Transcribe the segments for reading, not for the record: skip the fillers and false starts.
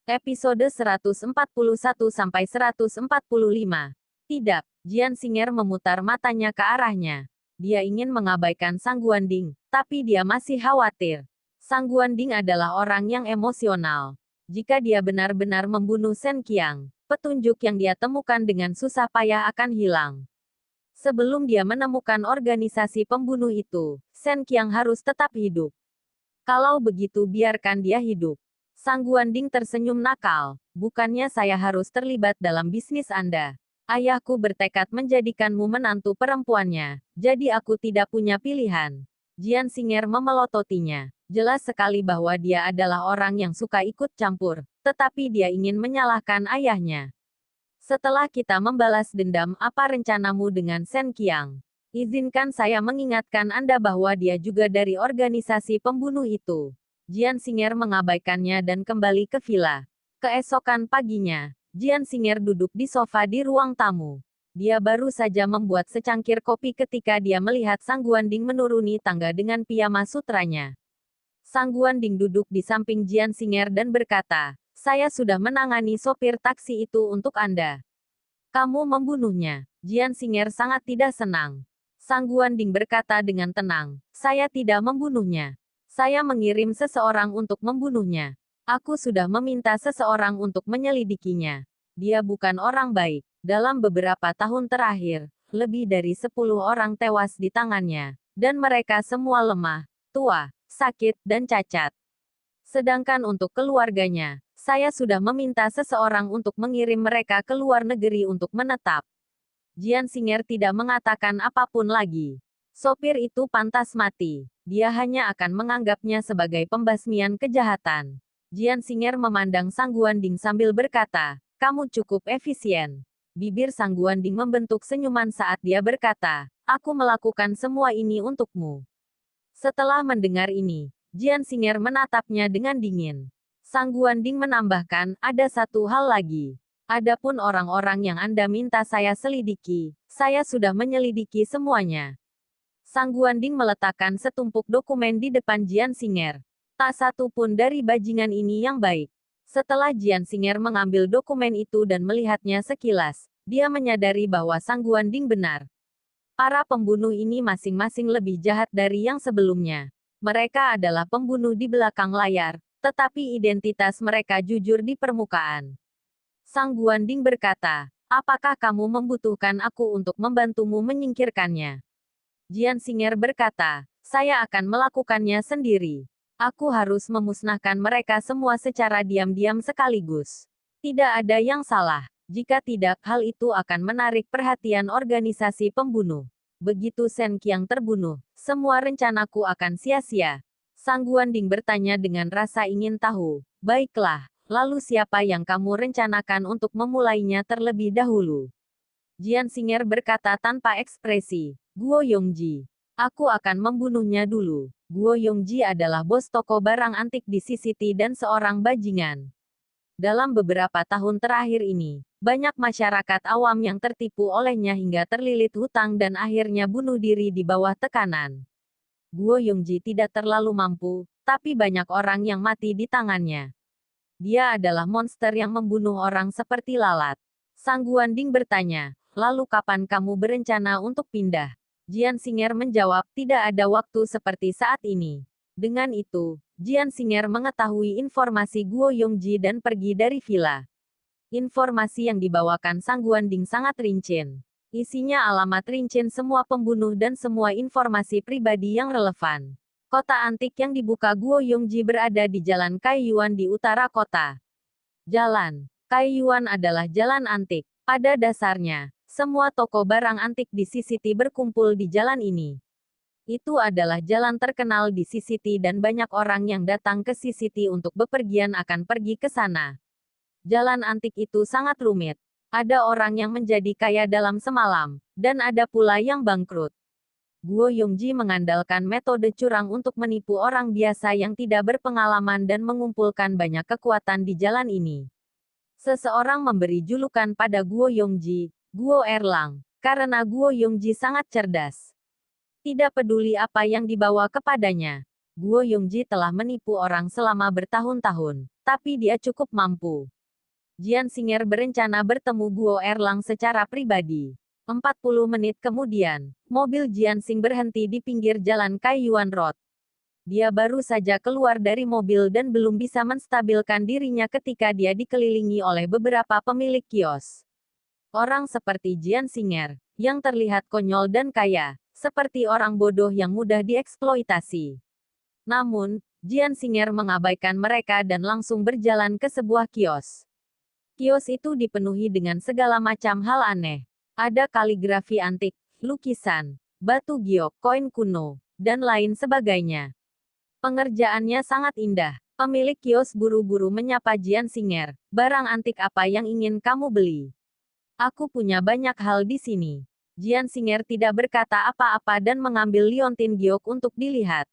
Episode 141-145. Tidak, Jian Xinger memutar matanya ke arahnya. Dia ingin mengabaikan Sang Guanding, tapi dia masih khawatir. Sang Guanding adalah orang yang emosional. Jika dia benar-benar membunuh Shen Qiang, petunjuk yang dia temukan dengan susah payah akan hilang. Sebelum dia menemukan organisasi pembunuh itu, Shen Qiang harus tetap hidup. Kalau begitu biarkan dia hidup. Sang Guanding tersenyum nakal. Bukannya saya harus terlibat dalam bisnis Anda. Ayahku bertekad menjadikanmu menantu perempuannya, jadi aku tidak punya pilihan. Jian Xinger memelototinya. Jelas sekali bahwa dia adalah orang yang suka ikut campur, tetapi dia ingin menyalahkan ayahnya. Setelah kita membalas dendam, apa rencanamu dengan Shen Qiang? Izinkan saya mengingatkan Anda bahwa dia juga dari organisasi pembunuh itu. Jian Xinger mengabaikannya dan kembali ke villa. Keesokan paginya, Jian Xinger duduk di sofa di ruang tamu. Dia baru saja membuat secangkir kopi ketika dia melihat Sang Guanding menuruni tangga dengan piyama sutranya. Sang Guanding duduk di samping Jian Xinger dan berkata, "Saya sudah menangani sopir taksi itu untuk Anda." "Kamu membunuhnya." Jian Xinger sangat tidak senang. Sang Guanding berkata dengan tenang, "Saya tidak membunuhnya. Saya mengirim seseorang untuk membunuhnya. Aku sudah meminta seseorang untuk menyelidikinya. Dia bukan orang baik. Dalam beberapa tahun terakhir, lebih dari 10 orang tewas di tangannya. Dan mereka semua lemah, tua, sakit, dan cacat. Sedangkan untuk keluarganya, saya sudah meminta seseorang untuk mengirim mereka ke luar negeri untuk menetap." Jian Xinger tidak mengatakan apapun lagi. Sopir itu pantas mati. Dia hanya akan menganggapnya sebagai pembasmian kejahatan. Jian Xinger memandang Sang Guanding sambil berkata, "Kamu cukup efisien." Bibir Sang Guanding membentuk senyuman saat dia berkata, "Aku melakukan semua ini untukmu." Setelah mendengar ini, Jian Xinger menatapnya dengan dingin. Sang Guanding menambahkan, "Ada satu hal lagi. Adapun orang-orang yang Anda minta saya selidiki, saya sudah menyelidiki semuanya." Sang Guanding meletakkan setumpuk dokumen di depan Jian Xinger. Tak satu pun dari bajingan ini yang baik. Setelah Jian Xinger mengambil dokumen itu dan melihatnya sekilas, dia menyadari bahwa Sang Guanding benar. Para pembunuh ini masing-masing lebih jahat dari yang sebelumnya. Mereka adalah pembunuh di belakang layar, tetapi identitas mereka jujur di permukaan. Sang Guanding berkata, "Apakah kamu membutuhkan aku untuk membantumu menyingkirkannya?" Jian Xinger berkata, "Saya akan melakukannya sendiri. Aku harus memusnahkan mereka semua secara diam-diam sekaligus. Tidak ada yang salah. Jika tidak, hal itu akan menarik perhatian organisasi pembunuh. Begitu Shen Qiang terbunuh, semua rencanaku akan sia-sia." Sang Guanding bertanya dengan rasa ingin tahu. "Baiklah, lalu siapa yang kamu rencanakan untuk memulainya terlebih dahulu?" Jian Xinger berkata tanpa ekspresi, "Guo Yongji. Aku akan membunuhnya dulu." Guo Yongji adalah bos toko barang antik di CCT dan seorang bajingan. Dalam beberapa tahun terakhir ini, banyak masyarakat awam yang tertipu olehnya hingga terlilit hutang dan akhirnya bunuh diri di bawah tekanan. Guo Yongji tidak terlalu mampu, tapi banyak orang yang mati di tangannya. Dia adalah monster yang membunuh orang seperti lalat. Sang Guanding bertanya, "Lalu kapan kamu berencana untuk pindah?" Jian Xinger menjawab, "Tidak ada waktu seperti saat ini." Dengan itu, Jian Xinger mengetahui informasi Guo Yongji dan pergi dari villa. Informasi yang dibawakan Sang Guanding sangat rincin. Isinya alamat rincin semua pembunuh dan semua informasi pribadi yang relevan. Kota antik yang dibuka Guo Yongji berada di Jalan Kaiyuan di utara kota. Jalan Kaiyuan adalah jalan antik. Pada dasarnya, semua toko barang antik di CCT berkumpul di jalan ini. Itu adalah jalan terkenal di CCT dan banyak orang yang datang ke CCT untuk bepergian akan pergi ke sana. Jalan antik itu sangat rumit. Ada orang yang menjadi kaya dalam semalam, dan ada pula yang bangkrut. Guo Yongji mengandalkan metode curang untuk menipu orang biasa yang tidak berpengalaman dan mengumpulkan banyak kekuatan di jalan ini. Seseorang memberi julukan pada Guo Yongji, Guo Erlang, karena Guo Yongji sangat cerdas. Tidak peduli apa yang dibawa kepadanya. Guo Yongji telah menipu orang selama bertahun-tahun, tapi dia cukup mampu. Jian Xinger berencana bertemu Guo Erlang secara pribadi. 40 menit kemudian, mobil Jian Xing berhenti di pinggir jalan Kaiyuan Road. Dia baru saja keluar dari mobil dan belum bisa menstabilkan dirinya ketika dia dikelilingi oleh beberapa pemilik kios. Orang seperti Jian Xinger, yang terlihat konyol dan kaya, seperti orang bodoh yang mudah dieksploitasi. Namun, Jian Xinger mengabaikan mereka dan langsung berjalan ke sebuah kios. Kios itu dipenuhi dengan segala macam hal aneh. Ada kaligrafi antik, lukisan, batu giok, koin kuno, dan lain sebagainya. Pengerjaannya sangat indah. Pemilik kios buru-buru menyapa Jian Xinger. Barang antik apa yang ingin kamu beli? Aku punya banyak hal di sini. Jian Xinger tidak berkata apa-apa dan mengambil liontin giok untuk dilihat.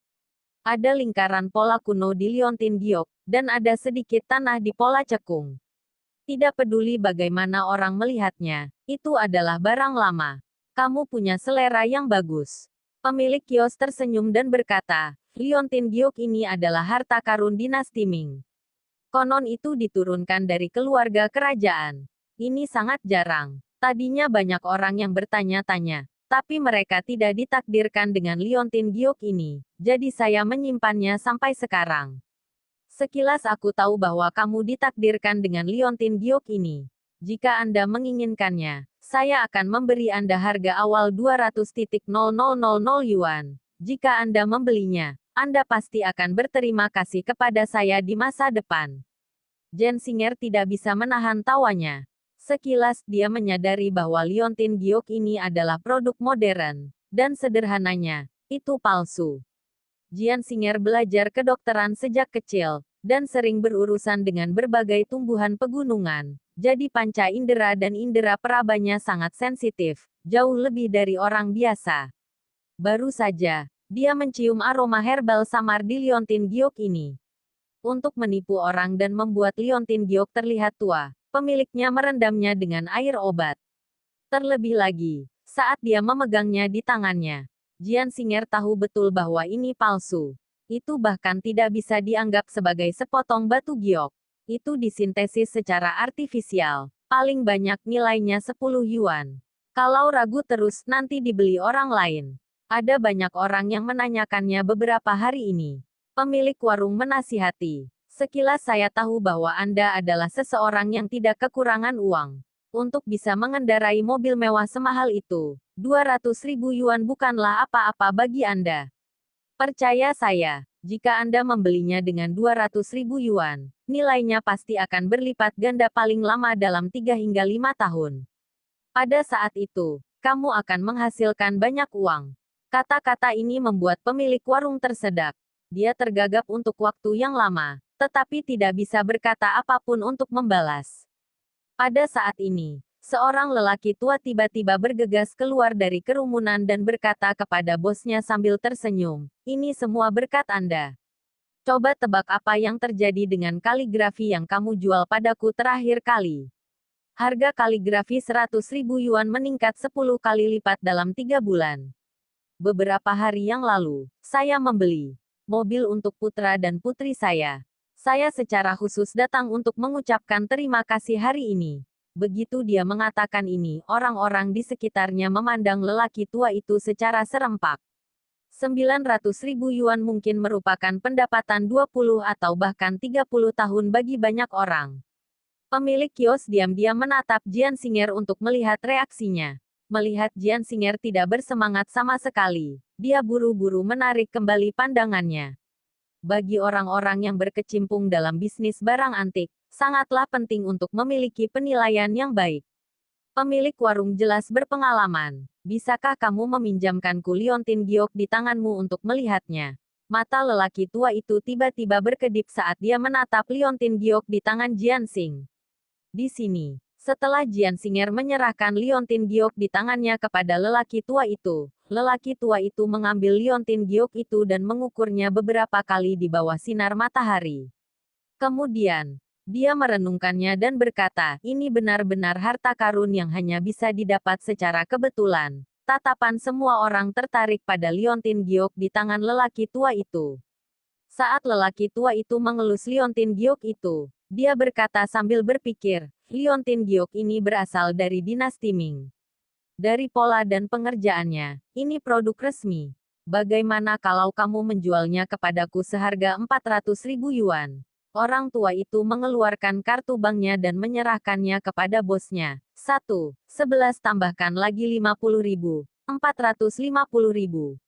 Ada lingkaran pola kuno di liontin giok, dan ada sedikit tanah di pola cekung. Tidak peduli bagaimana orang melihatnya, itu adalah barang lama. Kamu punya selera yang bagus. Pemilik kios tersenyum dan berkata, liontin giok ini adalah harta karun dinasti Ming. Konon itu diturunkan dari keluarga kerajaan. Ini sangat jarang. Tadinya banyak orang yang bertanya-tanya, tapi mereka tidak ditakdirkan dengan liontin giok ini, jadi saya menyimpannya sampai sekarang. Sekilas aku tahu bahwa kamu ditakdirkan dengan liontin giok ini. Jika Anda menginginkannya, saya akan memberi Anda harga awal 200.0000 yuan. Jika Anda membelinya, Anda pasti akan berterima kasih kepada saya di masa depan. Jian Xinger tidak bisa menahan tawanya. Sekilas dia menyadari bahwa liontin giok ini adalah produk modern, dan sederhananya, itu palsu. Jian Xinger belajar kedokteran sejak kecil, dan sering berurusan dengan berbagai tumbuhan pegunungan. Jadi panca indera dan indera perabanya sangat sensitif, jauh lebih dari orang biasa. Baru saja, dia mencium aroma herbal samar di liontin giok ini. Untuk menipu orang dan membuat liontin giok terlihat tua, pemiliknya merendamnya dengan air obat. Terlebih lagi, saat dia memegangnya di tangannya, Jian Xinger tahu betul bahwa ini palsu. Itu bahkan tidak bisa dianggap sebagai sepotong batu giok. Itu disintesis secara artifisial. Paling banyak nilainya 10 yuan. Kalau ragu terus nanti dibeli orang lain. Ada banyak orang yang menanyakannya beberapa hari ini. Pemilik warung menasihati. Sekilas saya tahu bahwa Anda adalah seseorang yang tidak kekurangan uang. Untuk bisa mengendarai mobil mewah semahal itu, 200.000 yuan bukanlah apa-apa bagi Anda. Percaya saya, jika Anda membelinya dengan 200.000 yuan, nilainya pasti akan berlipat ganda paling lama dalam 3 hingga 5 tahun. Pada saat itu, kamu akan menghasilkan banyak uang. Kata-kata ini membuat pemilik warung tersedak. Dia tergagap untuk waktu yang lama, tetapi tidak bisa berkata apapun untuk membalas. Pada saat ini, seorang lelaki tua tiba-tiba bergegas keluar dari kerumunan dan berkata kepada bosnya sambil tersenyum, "Ini semua berkat Anda. Coba tebak apa yang terjadi dengan kaligrafi yang kamu jual padaku terakhir kali." Harga kaligrafi 100.000 yuan meningkat 10 kali lipat dalam 3 bulan. Beberapa hari yang lalu, saya membeli mobil untuk putra dan putri saya. Saya secara khusus datang untuk mengucapkan terima kasih hari ini. Begitu dia mengatakan ini, orang-orang di sekitarnya memandang lelaki tua itu secara serempak. 900.000 yuan mungkin merupakan pendapatan 20 atau bahkan 30 tahun bagi banyak orang. Pemilik kios diam-diam menatap Jian Xinger untuk melihat reaksinya. Melihat Jian Xinger tidak bersemangat sama sekali, dia buru-buru menarik kembali pandangannya. Bagi orang-orang yang berkecimpung dalam bisnis barang antik, sangatlah penting untuk memiliki penilaian yang baik. Pemilik warung jelas berpengalaman. Bisakah kamu meminjamkanku liontin giok di tanganmu untuk melihatnya? Mata lelaki tua itu tiba-tiba berkedip saat dia menatap liontin giok di tangan Jian Xing. Di sini, setelah Jian Xinger menyerahkan liontin giok di tangannya kepada lelaki tua itu mengambil liontin giok itu dan mengukurnya beberapa kali di bawah sinar matahari. Kemudian, dia merenungkannya dan berkata, ini benar-benar harta karun yang hanya bisa didapat secara kebetulan. Tatapan semua orang tertarik pada liontin giok di tangan lelaki tua itu. Saat lelaki tua itu mengelus liontin giok itu, dia berkata sambil berpikir, liontin giok ini berasal dari dinasti Ming. Dari pola dan pengerjaannya, ini produk resmi. Bagaimana kalau kamu menjualnya kepadaku seharga 400.000 yuan? Orang tua itu mengeluarkan kartu banknya dan menyerahkannya kepada bosnya. 11 tambahkan lagi 50.000, 450.000.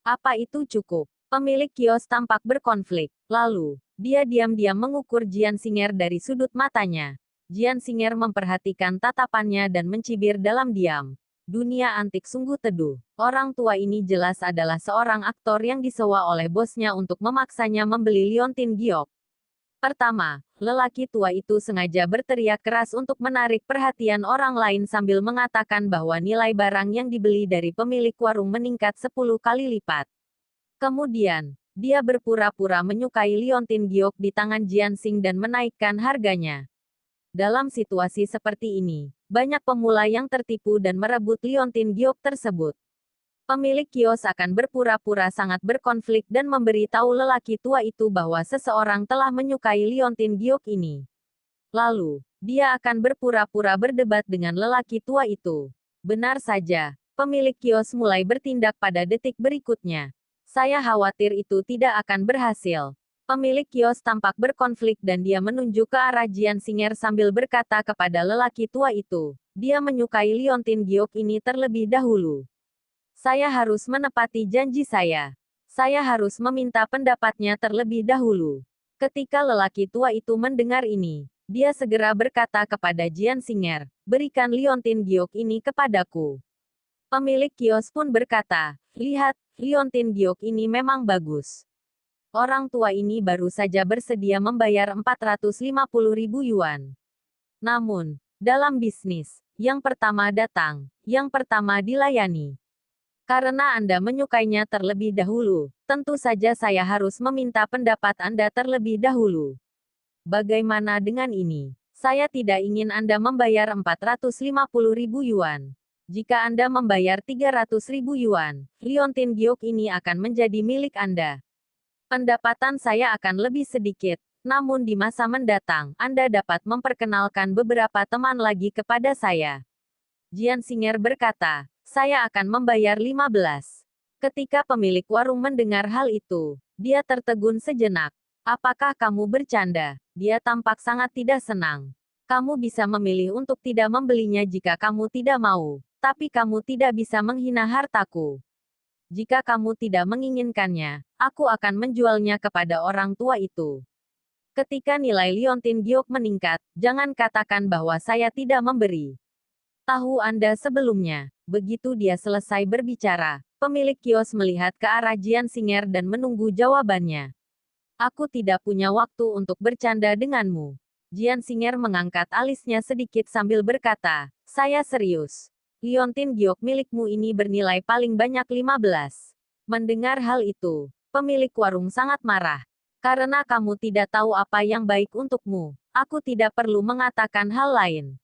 Apa itu cukup? Pemilik kios tampak berkonflik. Lalu, dia diam-diam mengukur Jian Singer dari sudut matanya. Jian Singer memperhatikan tatapannya dan mencibir dalam diam. Dunia antik sungguh teduh. Orang tua ini jelas adalah seorang aktor yang disewa oleh bosnya untuk memaksanya membeli liontin giok. Pertama, lelaki tua itu sengaja berteriak keras untuk menarik perhatian orang lain sambil mengatakan bahwa nilai barang yang dibeli dari pemilik warung meningkat 10 kali lipat. Kemudian, dia berpura-pura menyukai liontin giok di tangan Jian Xing dan menaikkan harganya. Dalam situasi seperti ini, banyak pemula yang tertipu dan merebut liontin giok tersebut. Pemilik kios akan berpura-pura sangat berkonflik dan memberitahu lelaki tua itu bahwa seseorang telah menyukai liontin giok ini. Lalu, dia akan berpura-pura berdebat dengan lelaki tua itu. Benar saja, pemilik kios mulai bertindak pada detik berikutnya. Saya khawatir itu tidak akan berhasil. Pemilik kios tampak berkonflik dan dia menunjuk ke arah Jian Singer sambil berkata kepada lelaki tua itu, dia menyukai liontin giok ini terlebih dahulu. Saya harus menepati janji saya. Saya harus meminta pendapatnya terlebih dahulu. Ketika lelaki tua itu mendengar ini, dia segera berkata kepada Jian Singer, berikan liontin giok ini kepadaku. Pemilik kios pun berkata, lihat, liontin giok ini memang bagus. Orang tua ini baru saja bersedia membayar 450.000 yuan. Namun, dalam bisnis, yang pertama datang, yang pertama dilayani. Karena Anda menyukainya terlebih dahulu, tentu saja saya harus meminta pendapat Anda terlebih dahulu. Bagaimana dengan ini? Saya tidak ingin Anda membayar 450.000 yuan. Jika Anda membayar 300.000 yuan, liontin giok ini akan menjadi milik Anda. Pendapatan saya akan lebih sedikit, namun di masa mendatang, Anda dapat memperkenalkan beberapa teman lagi kepada saya. Jian Singer berkata, saya akan membayar 15. Ketika pemilik warung mendengar hal itu, dia tertegun sejenak. Apakah kamu bercanda? Dia tampak sangat tidak senang. Kamu bisa memilih untuk tidak membelinya jika kamu tidak mau, tapi kamu tidak bisa menghina hartaku. Jika kamu tidak menginginkannya, aku akan menjualnya kepada orang tua itu. Ketika nilai liontin giok meningkat, jangan katakan bahwa saya tidak memberi. Tahu Anda sebelumnya. Begitu dia selesai berbicara, pemilik kios melihat ke arah Jian Singer dan menunggu jawabannya. Aku tidak punya waktu untuk bercanda denganmu. Jian Singer mengangkat alisnya sedikit sambil berkata, saya serius. Liontin giok milikmu ini bernilai paling banyak 15. Mendengar hal itu, pemilik warung sangat marah. Karena kamu tidak tahu apa yang baik untukmu, aku tidak perlu mengatakan hal lain.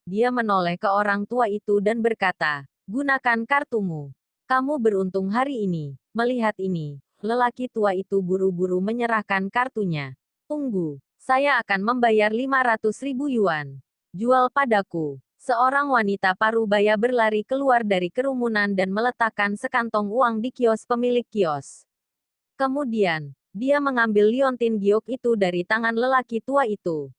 Dia menoleh ke orang tua itu dan berkata, gunakan kartumu. Kamu beruntung hari ini. Melihat ini, lelaki tua itu buru-buru menyerahkan kartunya. Tunggu, saya akan membayar 500.000 yuan. Jual padaku. Seorang wanita parubaya berlari keluar dari kerumunan dan meletakkan sekantong uang di kios pemilik kios. Kemudian, dia mengambil liontin giok itu dari tangan lelaki tua itu.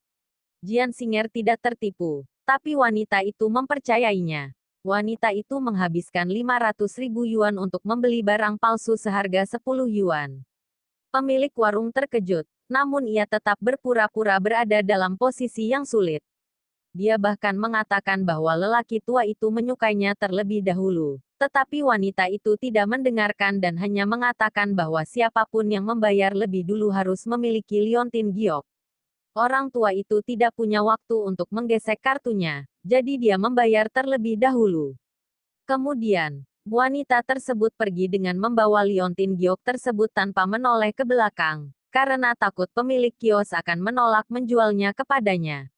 Jian Singer tidak tertipu, tapi wanita itu mempercayainya. Wanita itu menghabiskan 500.000 yuan untuk membeli barang palsu seharga 10 yuan. Pemilik warung terkejut, namun ia tetap berpura-pura berada dalam posisi yang sulit. Dia bahkan mengatakan bahwa lelaki tua itu menyukainya terlebih dahulu. Tetapi wanita itu tidak mendengarkan dan hanya mengatakan bahwa siapapun yang membayar lebih dulu harus memiliki liontin giok. Orang tua itu tidak punya waktu untuk menggesek kartunya, jadi dia membayar terlebih dahulu. Kemudian, wanita tersebut pergi dengan membawa liontin giok tersebut tanpa menoleh ke belakang, karena takut pemilik kios akan menolak menjualnya kepadanya.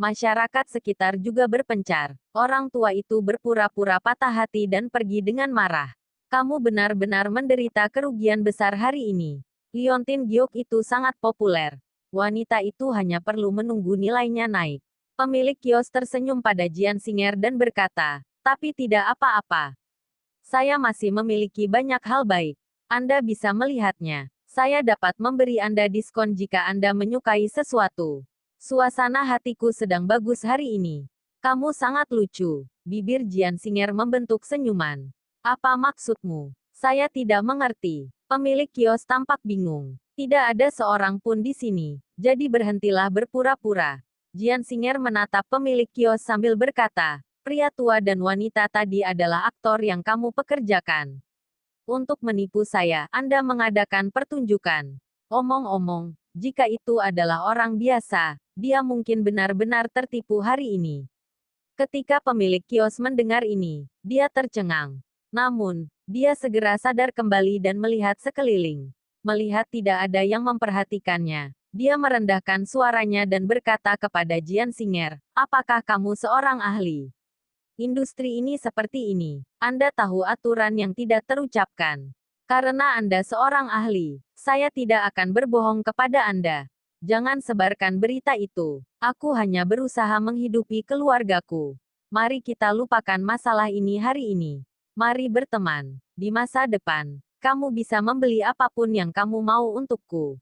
Masyarakat sekitar juga berpencar. Orang tua itu berpura-pura patah hati dan pergi dengan marah. Kamu benar-benar menderita kerugian besar hari ini. Liontin Giok itu sangat populer. Wanita itu hanya perlu menunggu nilainya naik. Pemilik kios tersenyum pada Jian Singer dan berkata, tapi tidak apa-apa. Saya masih memiliki banyak hal baik. Anda bisa melihatnya. Saya dapat memberi Anda diskon jika Anda menyukai sesuatu. Suasana hatiku sedang bagus hari ini. Kamu sangat lucu. Bibir Jian Singer membentuk senyuman. Apa maksudmu? Saya tidak mengerti. Pemilik kios tampak bingung. Tidak ada seorang pun di sini. Jadi berhentilah berpura-pura. Jian Singer menatap pemilik kios sambil berkata, pria tua dan wanita tadi adalah aktor yang kamu pekerjakan. Untuk menipu saya, Anda mengadakan pertunjukan. Omong-omong, jika itu adalah orang biasa, dia mungkin benar-benar tertipu hari ini. Ketika pemilik kios mendengar ini, dia tercengang. Namun, dia segera sadar kembali dan melihat sekeliling. Melihat tidak ada yang memperhatikannya, dia merendahkan suaranya dan berkata kepada Jian Singer, apakah kamu seorang ahli? Industri ini seperti ini. Anda tahu aturan yang tidak terucapkan. Karena Anda seorang ahli, saya tidak akan berbohong kepada Anda. Jangan sebarkan berita itu. Aku hanya berusaha menghidupi keluargaku. Mari kita lupakan masalah ini hari ini. Mari berteman. Di masa depan, kamu bisa membeli apapun yang kamu mau untukku.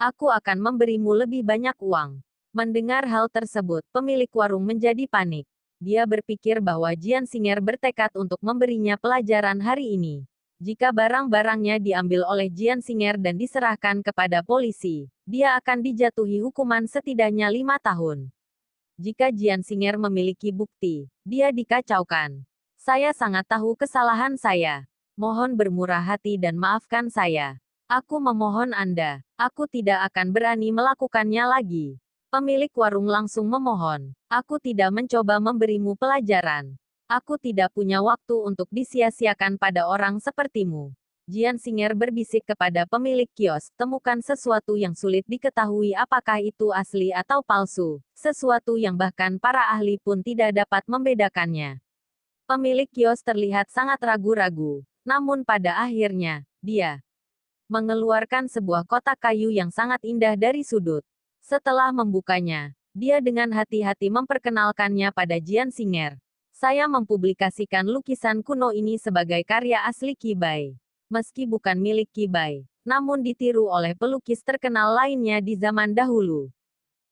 Aku akan memberimu lebih banyak uang. Mendengar hal tersebut, pemilik warung menjadi panik. Dia berpikir bahwa Jian Singer bertekad untuk memberinya pelajaran hari ini. Jika barang-barangnya diambil oleh Jian Singer dan diserahkan kepada polisi, dia akan dijatuhi hukuman setidaknya 5 tahun. Jika Jian Singer memiliki bukti, dia dikacaukan. Saya sangat tahu kesalahan saya. Mohon bermurah hati dan maafkan saya. Aku memohon Anda, aku tidak akan berani melakukannya lagi. Pemilik warung langsung memohon, aku tidak mencoba memberimu pelajaran. Aku tidak punya waktu untuk disia-siakan pada orang sepertimu. Jian Singer berbisik kepada pemilik kios, temukan sesuatu yang sulit diketahui apakah itu asli atau palsu, sesuatu yang bahkan para ahli pun tidak dapat membedakannya. Pemilik kios terlihat sangat ragu-ragu, namun pada akhirnya, dia mengeluarkan sebuah kotak kayu yang sangat indah dari sudut. Setelah membukanya, dia dengan hati-hati memperkenalkannya pada Jian Singer. Saya mempublikasikan lukisan kuno ini sebagai karya asli Qibai. Meski bukan milik Qibai, namun ditiru oleh pelukis terkenal lainnya di zaman dahulu.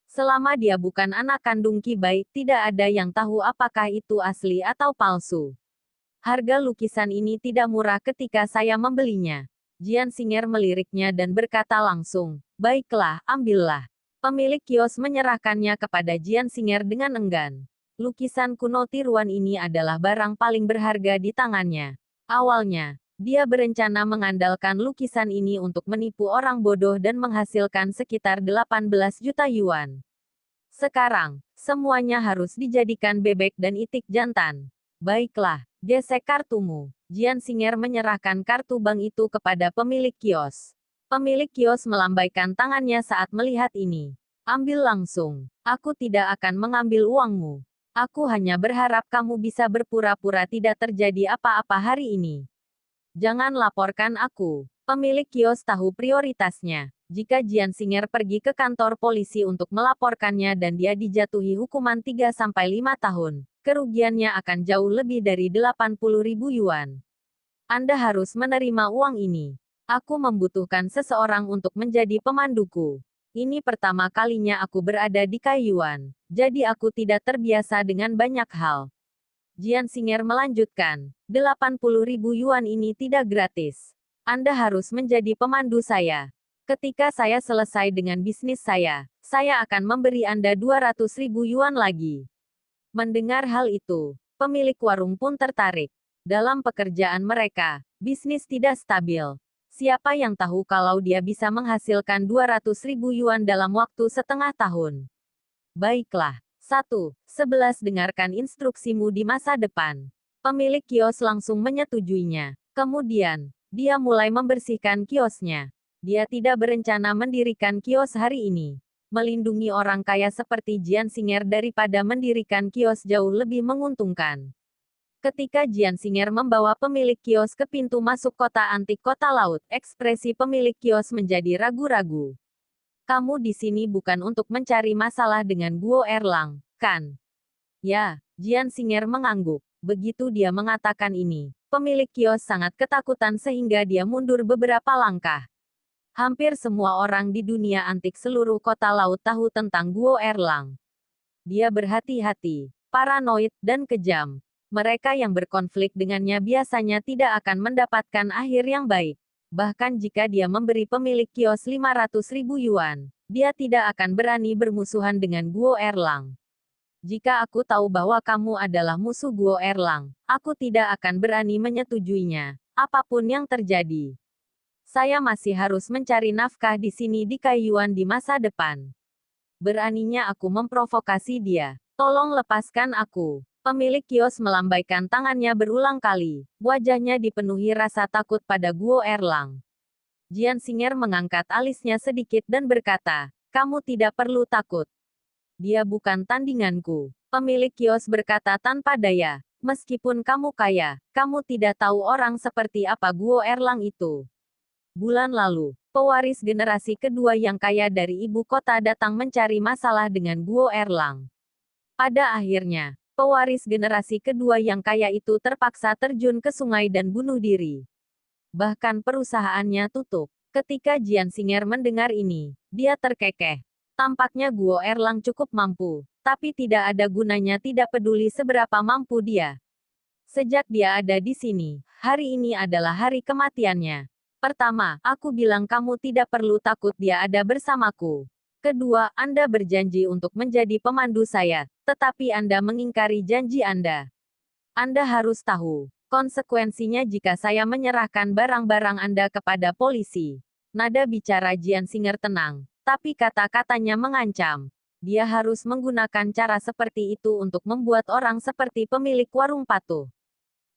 Selama dia bukan anak kandung Qibai, tidak ada yang tahu apakah itu asli atau palsu. Harga lukisan ini tidak murah ketika saya membelinya. Jian Singer meliriknya dan berkata langsung, baiklah, ambillah. Pemilik kios menyerahkannya kepada Jian Singer dengan enggan. Lukisan kuno tiruan ini adalah barang paling berharga di tangannya. Awalnya, dia berencana mengandalkan lukisan ini untuk menipu orang bodoh dan menghasilkan sekitar 18 juta yuan. Sekarang, semuanya harus dijadikan bebek dan itik jantan. Baiklah, gesek kartumu. Jian Singer menyerahkan kartu bank itu kepada pemilik kios. Pemilik kios melambaikan tangannya saat melihat ini. Ambil langsung. Aku tidak akan mengambil uangmu. Aku hanya berharap kamu bisa berpura-pura tidak terjadi apa-apa hari ini. Jangan laporkan aku. Pemilik kios tahu prioritasnya. Jika Jian Singer pergi ke kantor polisi untuk melaporkannya dan dia dijatuhi hukuman 3-5 tahun, kerugiannya akan jauh lebih dari 80.000 yuan. Anda harus menerima uang ini. Aku membutuhkan seseorang untuk menjadi pemanduku. Ini pertama kalinya aku berada di Kaiyuan, jadi aku tidak terbiasa dengan banyak hal. Jian Singer melanjutkan, 80.000 yuan ini tidak gratis. Anda harus menjadi pemandu saya. Ketika saya selesai dengan bisnis saya akan memberi Anda 200.000 yuan lagi. Mendengar hal itu, pemilik warung pun tertarik. Dalam pekerjaan mereka, bisnis tidak stabil. Siapa yang tahu kalau dia bisa menghasilkan 200.000 yuan dalam waktu setengah tahun? Baiklah. 11 Dengarkan instruksimu di masa depan. Pemilik kios langsung menyetujuinya. Kemudian, dia mulai membersihkan kiosnya. Dia tidak berencana mendirikan kios hari ini. Melindungi orang kaya seperti Jian Singer daripada mendirikan kios jauh lebih menguntungkan. Ketika Jian Singer membawa pemilik kios ke pintu masuk kota antik kota laut, ekspresi pemilik kios menjadi ragu-ragu. Kamu di sini bukan untuk mencari masalah dengan Guo Erlang, kan? Ya, Jian Singer mengangguk. Begitu dia mengatakan ini, pemilik kios sangat ketakutan sehingga dia mundur beberapa langkah. Hampir semua orang di dunia antik seluruh kota laut tahu tentang Guo Erlang. Dia berhati-hati, paranoid, dan kejam. Mereka yang berkonflik dengannya biasanya tidak akan mendapatkan akhir yang baik. Bahkan jika dia memberi pemilik kios 500.000 yuan, dia tidak akan berani bermusuhan dengan Guo Erlang. Jika aku tahu bahwa kamu adalah musuh Guo Erlang, aku tidak akan berani menyetujuinya, apapun yang terjadi. Saya masih harus mencari nafkah di sini di Kaiyuan di masa depan. Beraninya aku memprovokasi dia. Tolong lepaskan aku. Pemilik kios melambaikan tangannya berulang kali. Wajahnya dipenuhi rasa takut pada Guo Erlang. Jian Singer mengangkat alisnya sedikit dan berkata, kamu tidak perlu takut. Dia bukan tandinganku. Pemilik kios berkata tanpa daya. Meskipun kamu kaya, kamu tidak tahu orang seperti apa Guo Erlang itu. Bulan lalu, pewaris generasi kedua yang kaya dari ibu kota datang mencari masalah dengan Guo Erlang. Pada akhirnya, pewaris generasi kedua yang kaya itu terpaksa terjun ke sungai dan bunuh diri. Bahkan perusahaannya tutup. Ketika Jian Singer mendengar ini, dia terkekeh. Tampaknya Guo Erlang cukup mampu, tapi tidak ada gunanya tidak peduli seberapa mampu dia. Sejak dia ada di sini, hari ini adalah hari kematiannya. Pertama, aku bilang kamu tidak perlu takut dia ada bersamaku. Kedua, Anda berjanji untuk menjadi pemandu saya, tetapi Anda mengingkari janji Anda. Anda harus tahu konsekuensinya jika saya menyerahkan barang-barang Anda kepada polisi. Nada bicara Jian Singer tenang, tapi kata-katanya mengancam. Dia harus menggunakan cara seperti itu untuk membuat orang seperti pemilik warung patuh.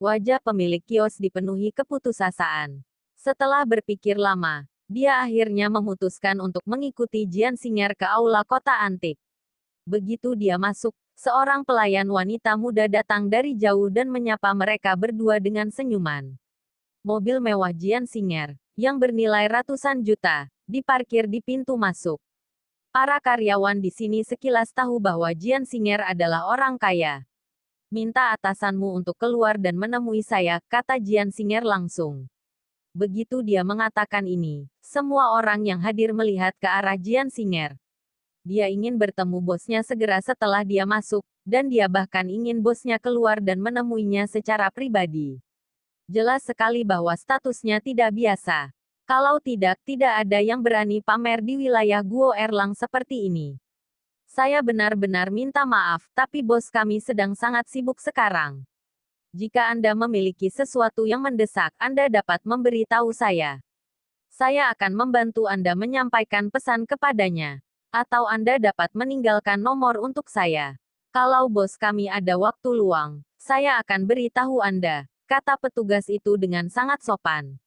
Wajah pemilik kios dipenuhi keputusasaan. Setelah berpikir lama, dia akhirnya memutuskan untuk mengikuti Jian Singer ke aula kota antik. Begitu dia masuk, seorang pelayan wanita muda datang dari jauh dan menyapa mereka berdua dengan senyuman. Mobil mewah Jian Singer, yang bernilai ratusan juta, diparkir di pintu masuk. Para karyawan di sini sekilas tahu bahwa Jian Singer adalah orang kaya. Minta atasanmu untuk keluar dan menemui saya, kata Jian Singer langsung. Begitu dia mengatakan ini, semua orang yang hadir melihat ke arah Jian Singer. Dia ingin bertemu bosnya segera setelah dia masuk, dan dia bahkan ingin bosnya keluar dan menemuinya secara pribadi. Jelas sekali bahwa statusnya tidak biasa. Kalau tidak, tidak ada yang berani pamer di wilayah Guo Erlang seperti ini. Saya benar-benar minta maaf, tapi bos kami sedang sangat sibuk sekarang. Jika Anda memiliki sesuatu yang mendesak, Anda dapat memberi tahu saya. Saya akan membantu Anda menyampaikan pesan kepadanya. Atau Anda dapat meninggalkan nomor untuk saya. Kalau bos kami ada waktu luang, saya akan beritahu Anda, kata petugas itu dengan sangat sopan.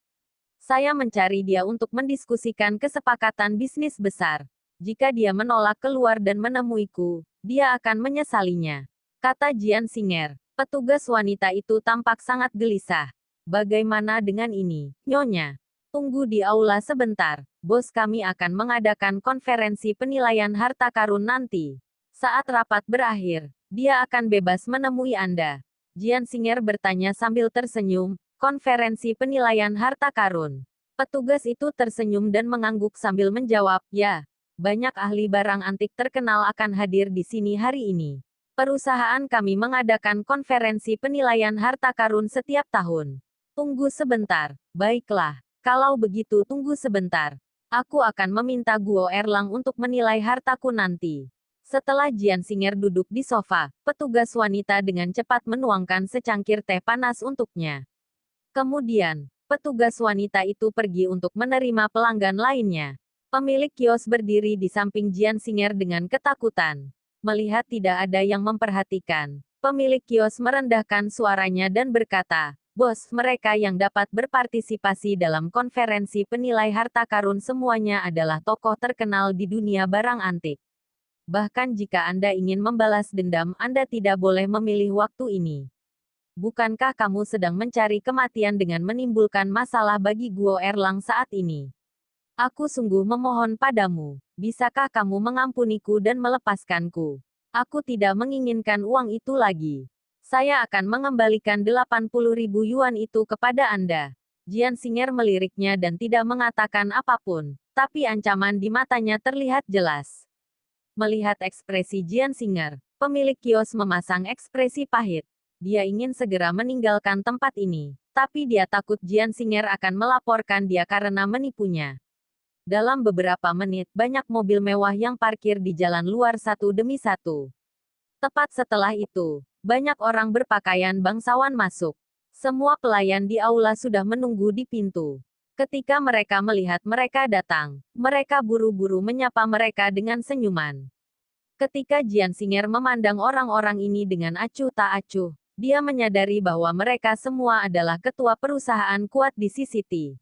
Saya mencari dia untuk mendiskusikan kesepakatan bisnis besar. Jika dia menolak keluar dan menemuiku, dia akan menyesalinya, kata Jian Singer. Petugas wanita itu tampak sangat gelisah. Bagaimana dengan ini, Nyonya? Tunggu di aula sebentar. Bos kami akan mengadakan konferensi penilaian harta karun nanti. Saat rapat berakhir, dia akan bebas menemui Anda. Jian Singer bertanya sambil tersenyum, konferensi penilaian harta karun. Petugas itu tersenyum dan mengangguk sambil menjawab, ya. Banyak ahli barang antik terkenal akan hadir di sini hari ini. Perusahaan kami mengadakan konferensi penilaian harta karun setiap tahun. Tunggu sebentar. Baiklah. Kalau begitu tunggu sebentar. Aku akan meminta Guo Erlang untuk menilai hartaku nanti. Setelah Jian Singer duduk di sofa, petugas wanita dengan cepat menuangkan secangkir teh panas untuknya. Kemudian, petugas wanita itu pergi untuk menerima pelanggan lainnya. Pemilik kios berdiri di samping Jian Singer dengan ketakutan. Melihat tidak ada yang memperhatikan, pemilik kios merendahkan suaranya dan berkata, bos, mereka yang dapat berpartisipasi dalam konferensi penilai harta karun semuanya adalah tokoh terkenal di dunia barang antik. Bahkan jika Anda ingin membalas dendam, Anda tidak boleh memilih waktu ini. Bukankah kamu sedang mencari kematian dengan menimbulkan masalah bagi Guo Erlang saat ini? Aku sungguh memohon padamu, bisakah kamu mengampuniku dan melepaskanku? Aku tidak menginginkan uang itu lagi. Saya akan mengembalikan 80.000 yuan itu kepada Anda. Jian Xinger meliriknya dan tidak mengatakan apapun, tapi ancaman di matanya terlihat jelas. Melihat ekspresi Jian Xinger, pemilik kios memasang ekspresi pahit. Dia ingin segera meninggalkan tempat ini, tapi dia takut Jian Xinger akan melaporkan dia karena menipunya. Dalam beberapa menit, banyak mobil mewah yang parkir di jalan luar satu demi satu. Tepat setelah itu, banyak orang berpakaian bangsawan masuk. Semua pelayan di aula sudah menunggu di pintu. Ketika mereka melihat mereka datang, mereka buru-buru menyapa mereka dengan senyuman. Ketika Jian Xinger memandang orang-orang ini dengan acuh tak acuh, dia menyadari bahwa mereka semua adalah ketua perusahaan kuat di CCT.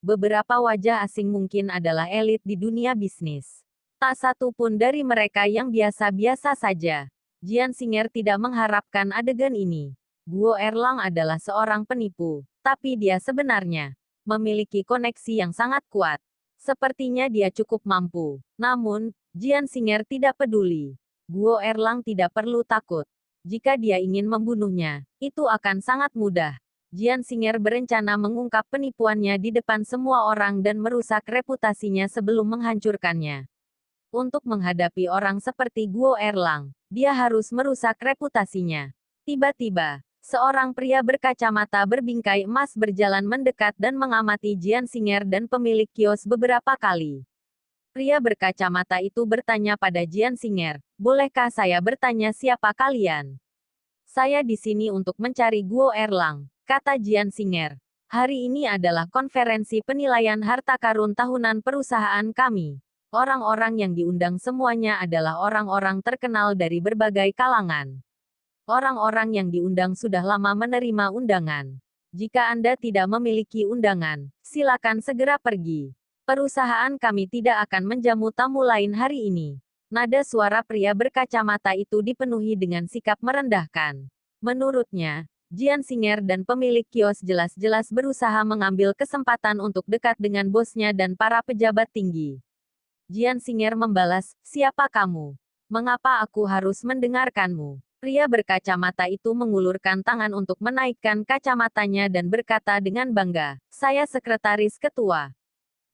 Beberapa wajah asing mungkin adalah elit di dunia bisnis. Tak satu pun dari mereka yang biasa-biasa saja. Jian Xinger tidak mengharapkan adegan ini. Guo Erlang adalah seorang penipu, tapi dia sebenarnya memiliki koneksi yang sangat kuat. Sepertinya dia cukup mampu. Namun, Jian Xinger tidak peduli. Guo Erlang tidak perlu takut. Jika dia ingin membunuhnya, itu akan sangat mudah. Jian Xinger berencana mengungkap penipuannya di depan semua orang dan merusak reputasinya sebelum menghancurkannya. Untuk menghadapi orang seperti Guo Erlang, dia harus merusak reputasinya. Tiba-tiba, seorang pria berkacamata berbingkai emas berjalan mendekat dan mengamati Jian Xinger dan pemilik kios beberapa kali. Pria berkacamata itu bertanya pada Jian Xinger, "Bolehkah saya bertanya siapa kalian?" "Saya di sini untuk mencari Guo Erlang," kata Jian Xinger. "Hari ini adalah konferensi penilaian harta karun tahunan perusahaan kami. Orang-orang yang diundang semuanya adalah orang-orang terkenal dari berbagai kalangan. Orang-orang yang diundang sudah lama menerima undangan. Jika Anda tidak memiliki undangan, silakan segera pergi. Perusahaan kami tidak akan menjamu tamu lain hari ini." Nada suara pria berkacamata itu dipenuhi dengan sikap merendahkan. Menurutnya, Jian Xinger dan pemilik kios jelas-jelas berusaha mengambil kesempatan untuk dekat dengan bosnya dan para pejabat tinggi. Jian Xinger membalas, "Siapa kamu? Mengapa aku harus mendengarkanmu?" Pria berkacamata itu mengulurkan tangan untuk menaikkan kacamatanya dan berkata dengan bangga, "Saya sekretaris ketua.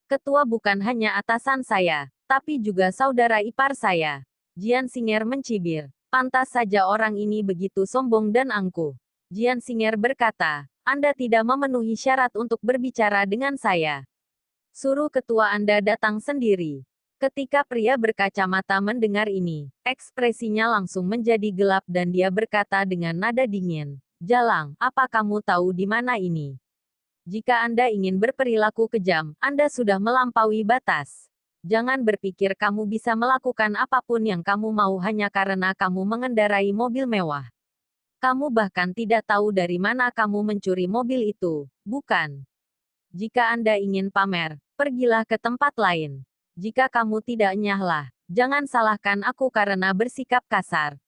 Ketua bukan hanya atasan saya, tapi juga saudara ipar saya." Jian Xinger mencibir. Pantas saja orang ini begitu sombong dan angkuh. Jian Xinger berkata, "Anda tidak memenuhi syarat untuk berbicara dengan saya. Suruh ketua Anda datang sendiri." Ketika pria berkacamata mendengar ini, ekspresinya langsung menjadi gelap dan dia berkata dengan nada dingin, "Jalang, apa kamu tahu di mana ini? Jika Anda ingin berperilaku kejam, Anda sudah melampaui batas. Jangan berpikir kamu bisa melakukan apapun yang kamu mau hanya karena kamu mengendarai mobil mewah. Kamu bahkan tidak tahu dari mana kamu mencuri mobil itu, bukan? Jika Anda ingin pamer, pergilah ke tempat lain. Jika kamu tidak nyahlah, jangan salahkan aku karena bersikap kasar."